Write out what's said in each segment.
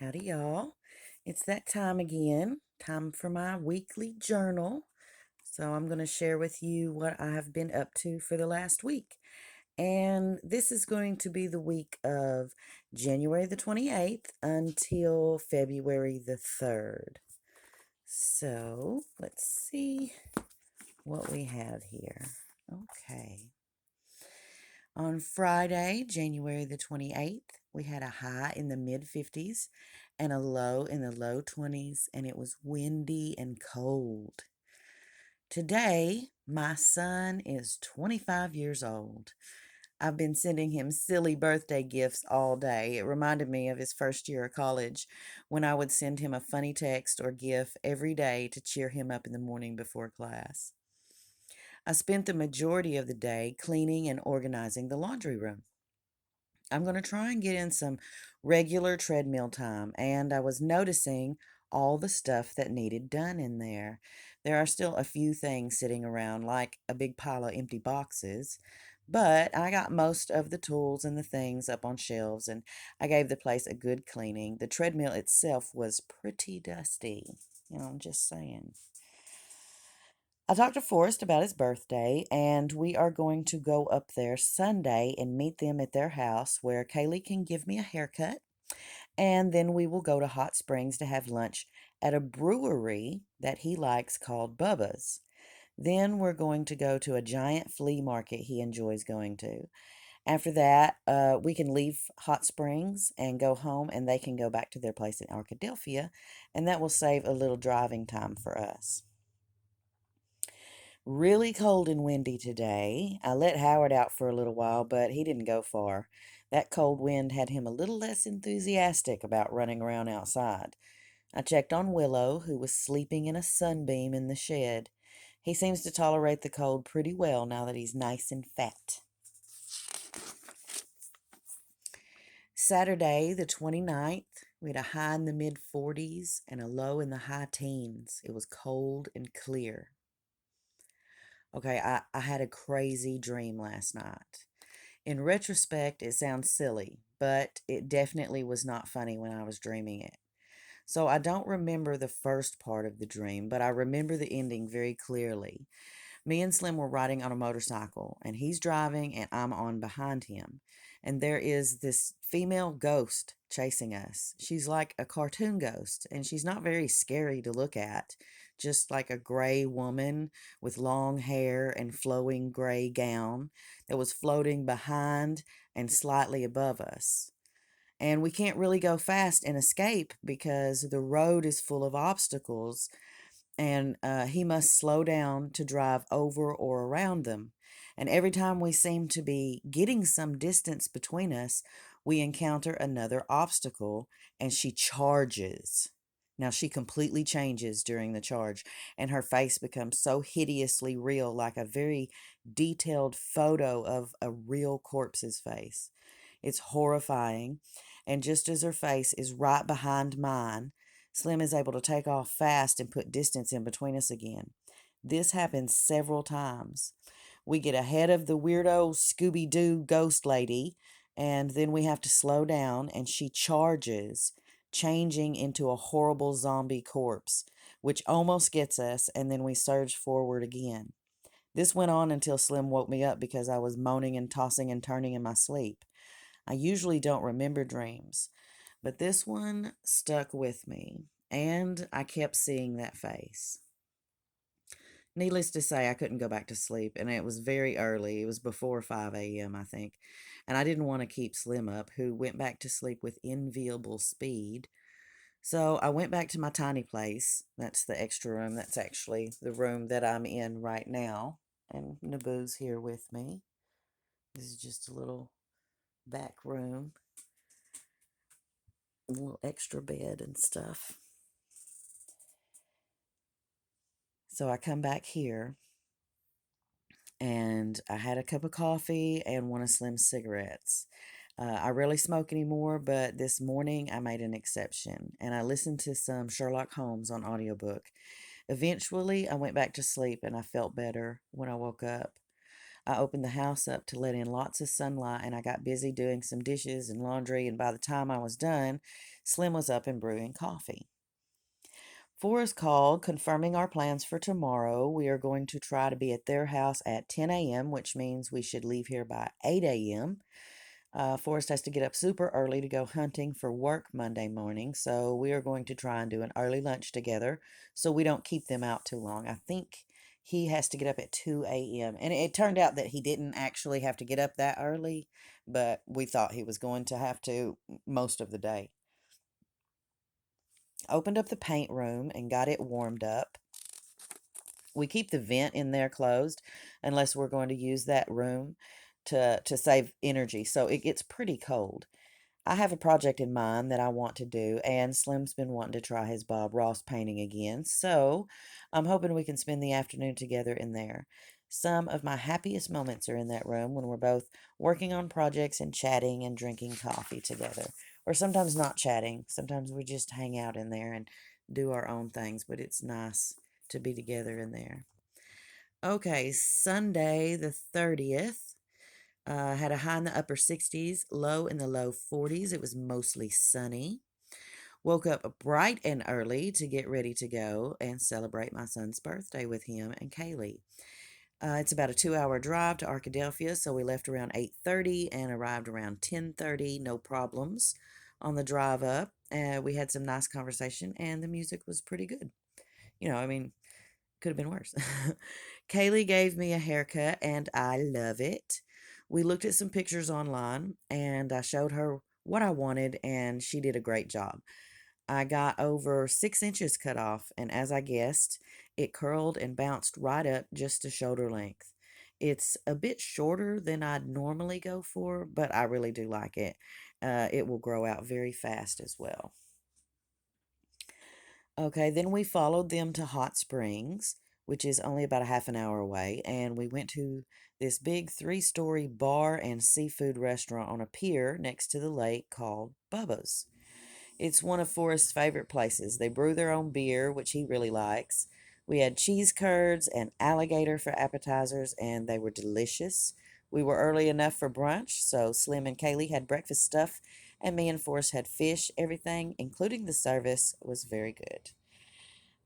Howdy, y'all. It's that time again, time for my weekly journal. So, I'm going to share with you what I have been up to for the last week. And this is going to be the week of January the 28th until February the 3rd. So, let's see what we have here. Okay. On Friday, January the 28th, we had a high in the mid 50s and a low in the low 20s, and it was windy and cold. Today, my son is 25 years old. I've been sending him silly birthday gifts all day. It reminded me of his first year of college when I would send him a funny text or gif every day to cheer him up in the morning before class. I spent the majority of the day cleaning and organizing the laundry room. I'm going to try and get in some regular treadmill time, and I was noticing all the stuff that needed done in there. There are still a few things sitting around, like a big pile of empty boxes, but I got most of the tools and the things up on shelves, and I gave the place a good cleaning. The treadmill itself was pretty dusty. I'm just saying. I talked to Forrest about his birthday, and we are going to go up there Sunday and meet them at their house where Kaylee can give me a haircut. And then we will go to Hot Springs to have lunch at a brewery that he likes called Bubba's. Then we're going to go to a giant flea market he enjoys going to. After that, we can leave Hot Springs and go home, and they can go back to their place in Arkadelphia, and that will save a little driving time for us. Really cold and windy today. I let Howard out for a little while, but he didn't go far. That cold wind had him a little less enthusiastic about running around outside. I checked on Willow, who was sleeping in a sunbeam in the shed. He seems to tolerate the cold pretty well now that he's nice and fat. Saturday, the 29th, we had a high in the mid 40s and a low in the high teens. It was cold and clear. Okay, I had a crazy dream last night. In retrospect, it sounds silly, but it definitely was not funny when I was dreaming it. So I don't remember the first part of the dream, but I remember the ending very clearly. Me and Slim were riding on a motorcycle, and he's driving, and I'm on behind him. And there is this female ghost chasing us. She's like a cartoon ghost, and she's not very scary to look at, just like a gray woman with long hair and flowing gray gown that was floating behind and slightly above us. And we can't really go fast and escape because the road is full of obstacles, and he must slow down to drive over or around them. And every time we seem to be getting some distance between us, we encounter another obstacle, and she charges. Now, she completely changes during the charge, and her face becomes so hideously real, like a very detailed photo of a real corpse's face. It's horrifying. And just as her face is right behind mine, Slim is able to take off fast and put distance in between us again. This happens several times. We get ahead of the weirdo Scooby Doo ghost lady, and then we have to slow down, and she charges, changing into a horrible zombie corpse, which almost gets us, and then we surge forward again. This went on until Slim woke me up because I was moaning and tossing and turning in my sleep. I usually don't remember dreams, but this one stuck with me, and I kept seeing that face. Needless to say, I couldn't go back to sleep, and it was very early. It was before 5 a.m., I think, and I didn't want to keep Slim up, who went back to sleep with enviable speed. So I went back to my tiny place. That's the extra room. That's actually the room that I'm in right now. And Naboo's here with me. This is just a little back room, a little extra bed and stuff. So I come back here, and I had a cup of coffee and one of Slim's cigarettes. I rarely smoke anymore, but this morning I made an exception, and I listened to some Sherlock Holmes on audiobook. Eventually, I went back to sleep, and I felt better when I woke up. I opened the house up to let in lots of sunlight, and I got busy doing some dishes and laundry, and by the time I was done, Slim was up and brewing coffee. Forrest called, confirming our plans for tomorrow. We are going to try to be at their house at 10 a.m., which means we should leave here by 8 a.m. Forrest has to get up super early to go hunting for work Monday morning, so we are going to try and do an early lunch together so we don't keep them out too long. I think he has to get up at 2 a.m. And it turned out that he didn't actually have to get up that early, but we thought he was going to have to most of the day. Opened up the paint room and got it warmed up. We keep the vent in there closed unless we're going to use that room to save energy, so it gets pretty cold. I have a project in mind that I want to do, and Slim's been wanting to try his Bob Ross painting again, so I'm hoping we can spend the afternoon together in there. Some of my happiest moments are in that room when we're both working on projects and chatting and drinking coffee together. Or sometimes not chatting, sometimes we just hang out in there and do our own things, but it's nice to be together in there. Okay, Sunday the 30th. Had a high in the upper 60s, low in the low 40s. It was mostly sunny. Woke up bright and early to get ready to go and celebrate my son's birthday with him and Kaylee. It's about a 2-hour drive to Arkadelphia, so we left around 8:30 and arrived around 10:30. No problems on the drive up. We had some nice conversation, and the music was pretty good. I mean, could have been worse. Kaylee gave me a haircut and I love it. We looked at some pictures online and I showed her what I wanted and she did a great job. I got over 6 inches cut off, and as I guessed, it curled and bounced right up just to shoulder length. It's a bit shorter than I'd normally go for, but I really do like it. It will grow out very fast as well. Okay, then we followed them to Hot Springs, which is only about a half an hour away, and we went to this big 3-story bar and seafood restaurant on a pier next to the lake called Bubba's. It's one of Forrest's favorite places. They brew their own beer, which he really likes. We had cheese curds and alligator for appetizers, and they were delicious. We were early enough for brunch, so Slim and Kaylee had breakfast stuff, and me and Forrest had fish. Everything, including the service, was very good.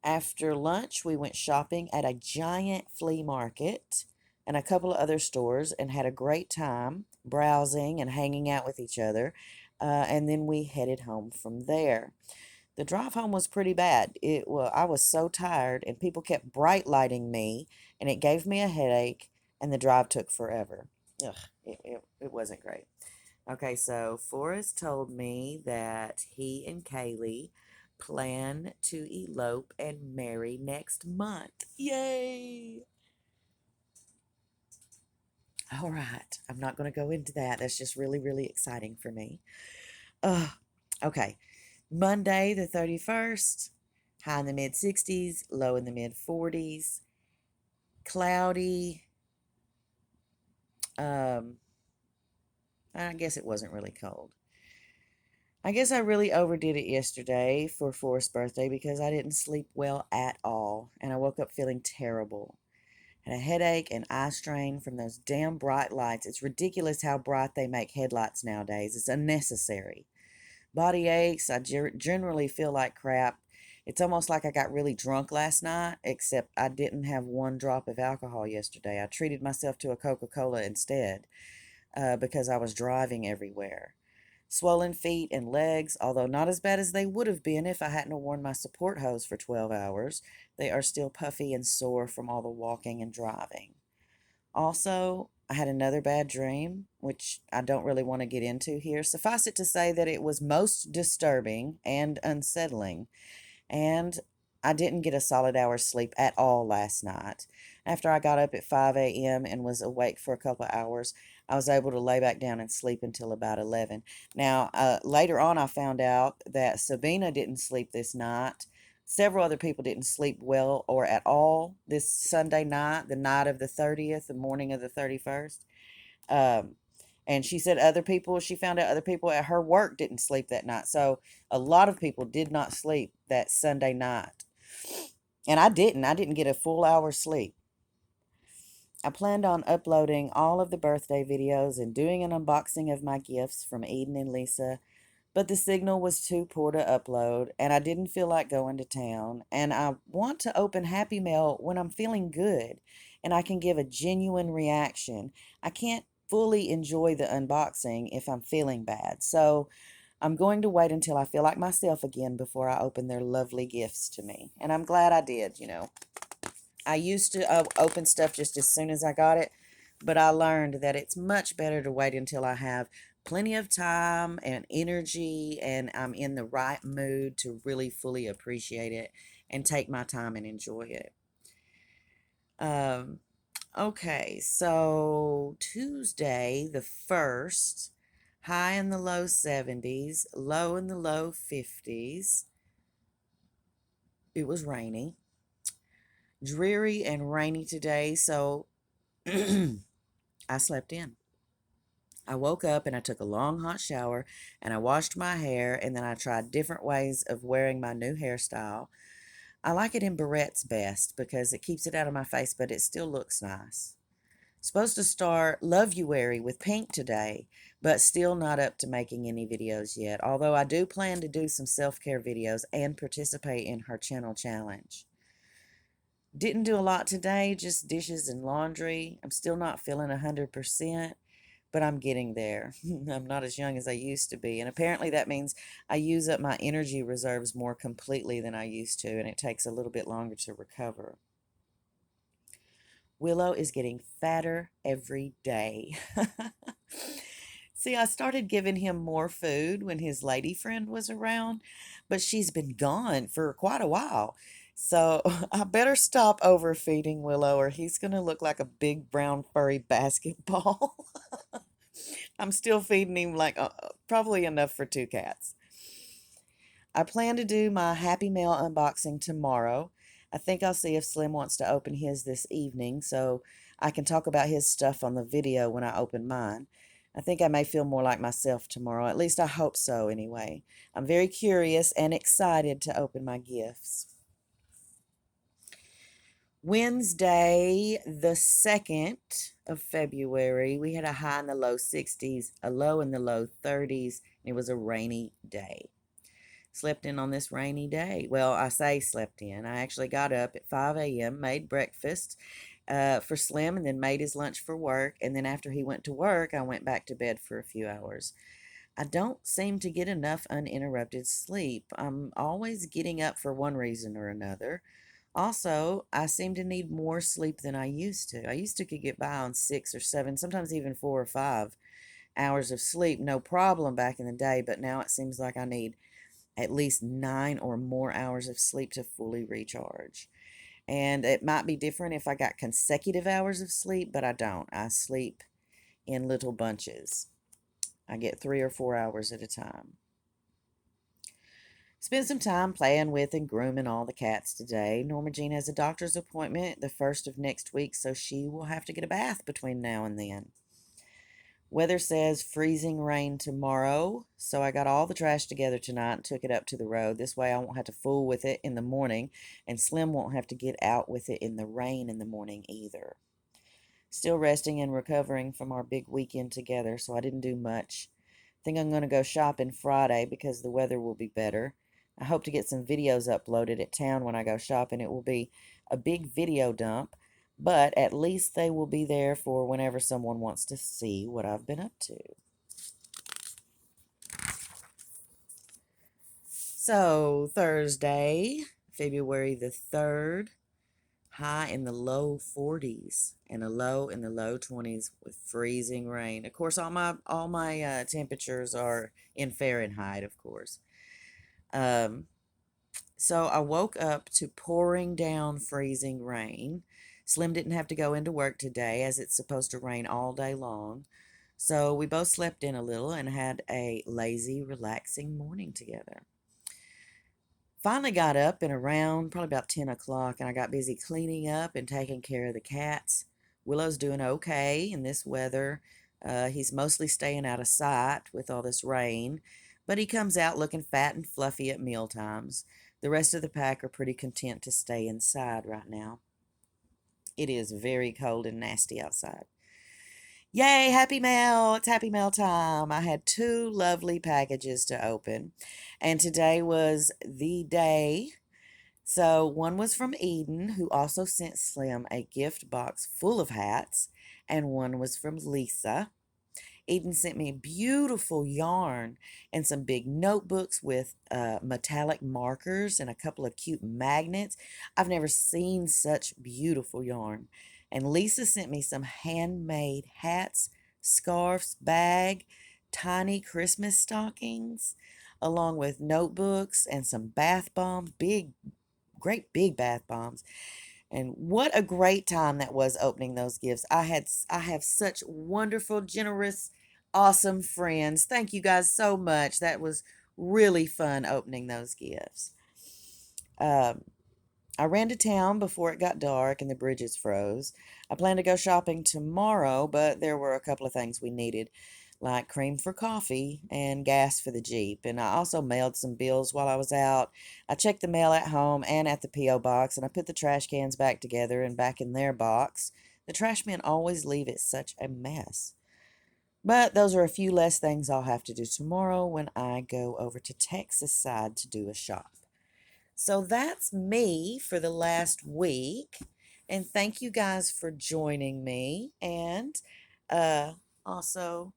After lunch, we went shopping at a giant flea market and a couple of other stores and had a great time browsing and hanging out with each other. And then we headed home from there. The drive home was pretty bad. I was so tired, and people kept bright lighting me, and it gave me a headache, and the drive took forever. Ugh, it wasn't great. Okay, so Forrest told me that he and Kaylee plan to elope and marry next month. Yay! All right, I'm not going to go into that. That's just really, really exciting for me. Uh, okay, Monday the 31st, high in the mid 60s, low in the mid 40s, cloudy. Um, I guess it wasn't really cold. I guess I really overdid it yesterday for Forrest's birthday because I didn't sleep well at all, and I woke up feeling terrible. Had a headache and eye strain from those damn bright lights. It's ridiculous how bright they make headlights nowadays. It's unnecessary. Body aches. I generally feel like crap. It's almost like I got really drunk last night, except I didn't have one drop of alcohol yesterday. I treated myself to a Coca-Cola instead because I was driving everywhere. Swollen feet and legs, although not as bad as they would have been if I hadn't worn my support hose for 12 hours, they are still puffy and sore from all the walking and driving. Also, I had another bad dream, which I don't really want to get into here. Suffice it to say that it was most disturbing and unsettling, and I didn't get a solid hour's sleep at all last night. After I got up at 5 a.m. and was awake for a couple of hours, I was able to lay back down and sleep until about 11. Now, later on, I found out that Sabina didn't sleep this night. Several other people didn't sleep well or at all this Sunday night, the night of the 30th, the morning of the 31st. Um, and she found out other people at her work didn't sleep that night. So a lot of people did not sleep that Sunday night. And I didn't. I didn't get a full hour's sleep. I planned on uploading all of the birthday videos and doing an unboxing of my gifts from Eden and Lisa, but the signal was too poor to upload, and I didn't feel like going to town. And I want to open Happy Mail when I'm feeling good and I can give a genuine reaction. I can't fully enjoy the unboxing if I'm feeling bad. So I'm going to wait until I feel like myself again before I open their lovely gifts to me. And I'm glad I did. I used to open stuff just as soon as I got it, but I learned that it's much better to wait until I have plenty of time and energy and I'm in the right mood to really fully appreciate it and take my time and enjoy it. Um, okay, so Tuesday, the 1st, high in the low 70s, low in the low 50s. It was rainy, dreary and rainy today, so I slept in. I woke up and I took a long hot shower and I washed my hair and then I tried different ways of wearing my new hairstyle. I like it in barrettes best because it keeps it out of my face, but it still looks nice. Supposed to start Love You Weary with Pink today, but still not up to making any videos yet, although I do plan to do some self-care videos and participate in her channel challenge. Didn't do a lot today, just dishes and laundry. I'm still not feeling 100%, but I'm getting there. I'm not as young as I used to be, and apparently that means I use up my energy reserves more completely than I used to, and it takes a little bit longer to recover. Willow is getting fatter every day. See, I started giving him more food when his lady friend was around, but she's been gone for quite a while. So I better stop overfeeding Willow or he's going to look like a big brown furry basketball. I'm still feeding him like probably enough for 2 cats. I plan to do my Happy Mail unboxing tomorrow. I think I'll see if Slim wants to open his this evening so I can talk about his stuff on the video when I open mine. I think I may feel more like myself tomorrow. At least I hope so anyway. I'm very curious and excited to open my gifts. Wednesday, the 2nd of February, we had a high in the low 60s, a low in the low 30s, and it was a rainy day. Slept in on this rainy day. Well, I say slept in. I actually got up at 5 a.m., made breakfast for Slim, and then made his lunch for work. And then after he went to work, I went back to bed for a few hours. I don't seem to get enough uninterrupted sleep. I'm always getting up for one reason or another. Also, I seem to need more sleep than I used to. I used to could get by on 6 or 7, sometimes even 4 or 5 hours of sleep, no problem back in the day, but now it seems like I need at least 9 or more hours of sleep to fully recharge. And it might be different if I got consecutive hours of sleep, but I don't. I sleep in little bunches. I get 3 or 4 hours at a time. Spent some time playing with and grooming all the cats today. Norma Jean has a doctor's appointment the 1st of next week, so she will have to get a bath between now and then. Weather says freezing rain tomorrow, so I got all the trash together tonight and took it up to the road. This way I won't have to fool with it in the morning, and Slim won't have to get out with it in the rain in the morning either. Still resting and recovering from our big weekend together, so I didn't do much. Think I'm going to go shopping Friday because the weather will be better. I hope to get some videos uploaded at town when I go shopping. It will be a big video dump, but at least they will be there for whenever someone wants to see what I've been up to. So, Thursday, February the 3rd, high in the low 40s and a low in the low 20s with freezing rain. Of course, all my temperatures are in Fahrenheit, of course. So I woke up to pouring down freezing rain. Slim didn't have to go into work today as it's supposed to rain all day long. So we both slept in a little and had a lazy, relaxing morning together. Finally got up and around probably about 10 o'clock, and I got busy cleaning up and taking care of the cats. Willow's doing okay in this weather. He's mostly staying out of sight with all this rain, but he comes out looking fat and fluffy at meal times. The rest of the pack are pretty content to stay inside right now. It is very cold and nasty outside. Yay, happy mail. It's happy mail time. I had two lovely packages to open, and today was the day. So, one was from Eden, who also sent Slim a gift box full of hats, and one was from Lisa. Eden sent me beautiful yarn and some big notebooks with metallic markers and a couple of cute magnets. I've never seen such beautiful yarn. And Lisa sent me some handmade hats, scarves, bag, tiny Christmas stockings, along with notebooks and some bath bombs, great big bath bombs. And what a great time that was opening those gifts. I have such wonderful, generous, awesome friends. Thank you guys so much. That was really fun opening those gifts. Um, I ran to town before it got dark and the bridges froze. I planned to go shopping tomorrow, but there were a couple of things we needed, like cream for coffee and gas for the Jeep. And I also mailed some bills while I was out. I checked the mail at home and at the P.O. box, and I put the trash cans back together and back in their box. The trash men always leave it such a mess. But those are a few less things I'll have to do tomorrow when I go over to Texas side to do a shop. So that's me for the last week. And thank you guys for joining me. And uh, also,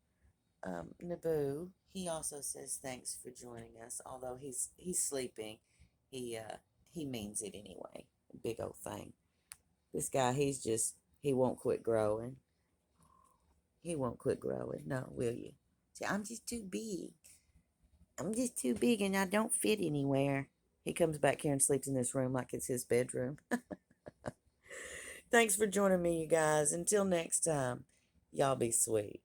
Naboo, he also says thanks for joining us. Although he's sleeping, he he means it anyway. Big old thing. This guy, he won't quit growing. He won't quit growing. No, will you? See, I'm just too big. I'm just too big and I don't fit anywhere. He comes back here and sleeps in this room like it's his bedroom. Thanks for joining me, you guys. Until next time, y'all be sweet.